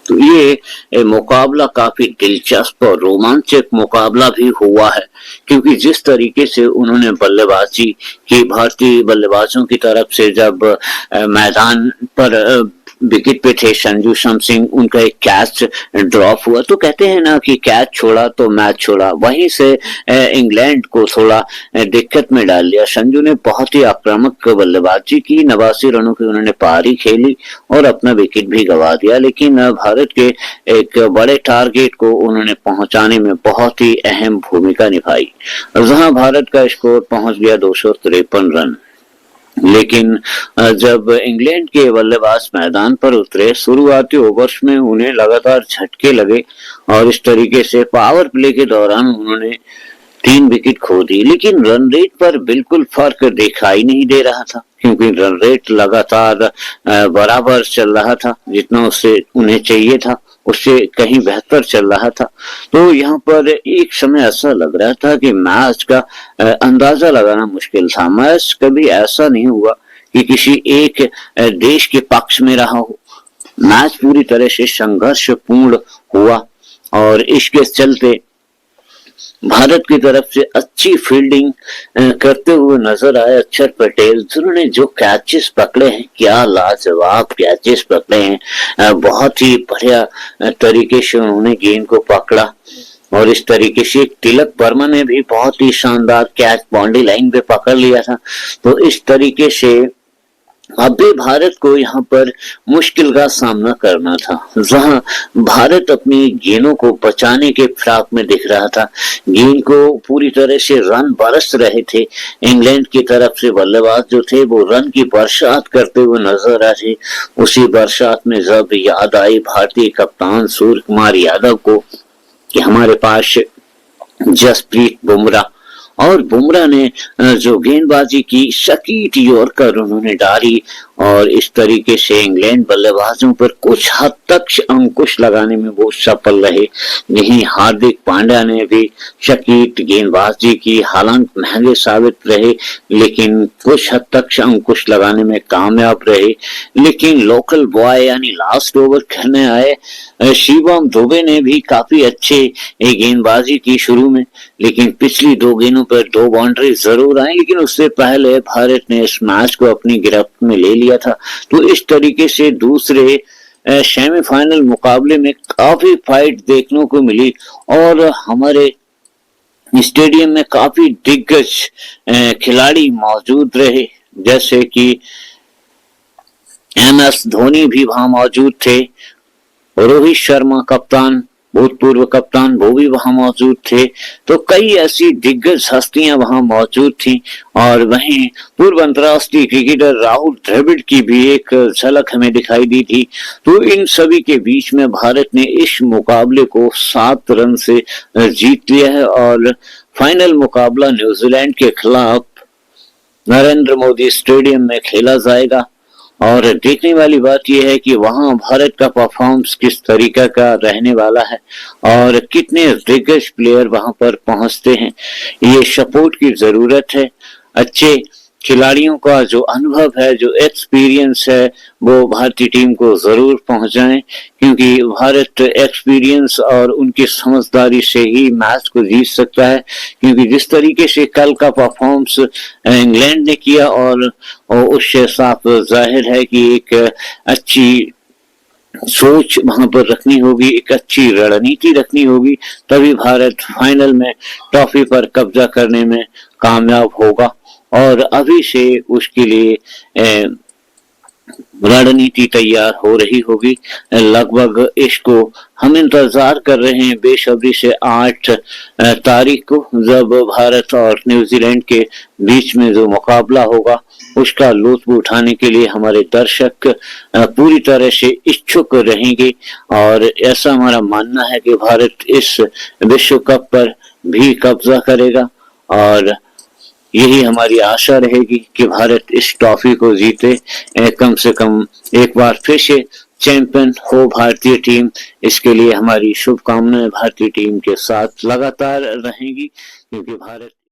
तो ये मुकाबला काफी दिलचस्प और रोमांचक मुकाबला भी हुआ है, क्योंकि जिस तरीके से उन्होंने बल्लेबाजी की भारतीय बल्लेबाजों की तरफ से, जब मैदान पर विकेट पे थे संजू सैमसन, उनका एक कैच ड्रॉप हुआ तो कहते हैं ना कि कैच छोड़ा तो मैच छोड़ा। वहीं से इंग्लैंड को थोड़ा दिक्कत में डाल दिया। संजू ने बहुत ही आक्रामक बल्लेबाजी की, 89 रनों की उन्होंने पारी खेली और अपना विकेट भी गंवा दिया, लेकिन भारत के एक बड़े टारगेट को उन्होंने पहुंचाने में बहुत ही अहम भूमिका निभाई, जहां भारत का स्कोर पहुंच गया 253 रन। लेकिन जब इंग्लैंड के बल्लेबाज मैदान पर उतरे, शुरुआती ओवर्स में उन्हें लगातार झटके लगे और इस तरीके से पावर प्ले के दौरान उन्होंने 3 विकेट खो दी। लेकिन रन रेट पर बिल्कुल फर्क दिखाई नहीं दे रहा था, क्योंकि रन रेट लगातार बराबर चल रहा था, जितना उससे उन्हें चाहिए था उससे कहीं बेहतर चल रहा था। तो यहाँ पर एक समय ऐसा लग रहा था कि मैच का अंदाजा लगाना मुश्किल था। मैच कभी ऐसा नहीं हुआ कि किसी एक देश के पक्ष में रहा हो। मैच पूरी तरह से संघर्षपूर्ण हुआ और इसके चलते भारत की तरफ से अच्छी फील्डिंग करते हुए नजर आए अक्षर पटेल, जिन्होंने जो कैचेस पकड़े हैं, क्या लाजवाब कैचेस पकड़े हैं। बहुत ही बढ़िया तरीके से उन्होंने गेंद को पकड़ा और इस तरीके से तिलक वर्मा ने भी बहुत ही शानदार कैच बाउंड्री लाइन पे पकड़ लिया था। तो इस तरीके से अब भी भारत को यहाँ पर मुश्किल का सामना करना था, जहां भारत अपनी गेंदों को बचाने के फिराक में दिख रहा था। गेंद को पूरी तरह से रन बरस रहे थे। इंग्लैंड की तरफ से बल्लेबाज जो थे वो रन की बरसात करते हुए नजर आ रहे। उसी बरसात में जब याद आई भारतीय कप्तान सूर्य कुमार यादव को कि हमारे पास जसप्रीत बुमराह, और बुमराह ने जो गेंदबाजी की, सटीक यॉर्कर उन्होंने डाली और इस तरीके से इंग्लैंड बल्लेबाजों पर कुछ हद तक अंकुश लगाने में वो सफल रहे। यही हार्दिक पांड्या ने भी सटीक गेंदबाजी की, हालांकि महंगे साबित रहे लेकिन कुछ हद तक अंकुश लगाने में कामयाब रहे। लेकिन लोकल बॉय यानी लास्ट ओवर खेलने आए शिवम दुबे ने भी काफी अच्छे गेंदबाजी की शुरू में, लेकिन पिछली 2 गेंदों पर 2 बाउंड्री जरूर आई, लेकिन उससे पहले भारत ने इस मैच को अपनी गिरफ्त में ले लिया था। तो इस तरीके से दूसरे सेमीफाइनल मुकाबले में काफी फाइट देखने को मिली और हमारे स्टेडियम में काफी दिग्गज खिलाड़ी मौजूद रहे, जैसे कि MS धोनी भी वहां मौजूद थे, रोहित शर्मा कप्तान, भूतपूर्व कप्तान, वो भी वहां मौजूद थे। तो कई ऐसी दिग्गज हस्तियां वहां मौजूद थी और वहीं पूर्व अंतर्राष्ट्रीय क्रिकेटर राहुल द्रविड़ की भी एक झलक हमें दिखाई दी थी। तो इन सभी के बीच में भारत ने इस मुकाबले को 7 रन से जीत लिया है और फाइनल मुकाबला न्यूजीलैंड के खिलाफ नरेंद्र मोदी स्टेडियम में खेला जाएगा। और देखने वाली बात यह है कि वहां भारत का परफॉर्मेंस किस तरीका का रहने वाला है और कितने दिग्गज प्लेयर वहां पर पहुंचते हैं। ये सपोर्ट की जरूरत है। अच्छे खिलाड़ियों का जो अनुभव है, जो एक्सपीरियंस है, वो भारतीय टीम को जरूर पहुंचाएं, क्योंकि भारत एक्सपीरियंस और उनकी समझदारी से ही मैच को जीत सकता है। क्योंकि जिस तरीके से कल का परफॉर्मेंस इंग्लैंड ने किया और उससे साफ जाहिर है कि एक अच्छी सोच वहां पर रखनी होगी, एक अच्छी रणनीति रखनी होगी, तभी भारत फाइनल में ट्रॉफी पर कब्जा करने में कामयाब होगा। और अभी से उसके लिए रणनीति तैयार हो रही होगी। लगभग इसको हम इंतजार कर रहे हैं बेसब्री से 8 तारीख को, जब भारत और न्यूजीलैंड के बीच में जो मुकाबला होगा उसका लुत्फ उठाने के लिए हमारे दर्शक पूरी तरह से इच्छुक रहेंगे। और ऐसा हमारा मानना है कि भारत इस विश्व कप पर भी कब्जा करेगा और यही हमारी आशा रहेगी कि भारत इस ट्रॉफी को जीते, कम से कम एक बार फिर से चैंपियन हो भारतीय टीम। इसके लिए हमारी शुभकामनाएं भारतीय टीम के साथ लगातार रहेंगी, क्योंकि भारत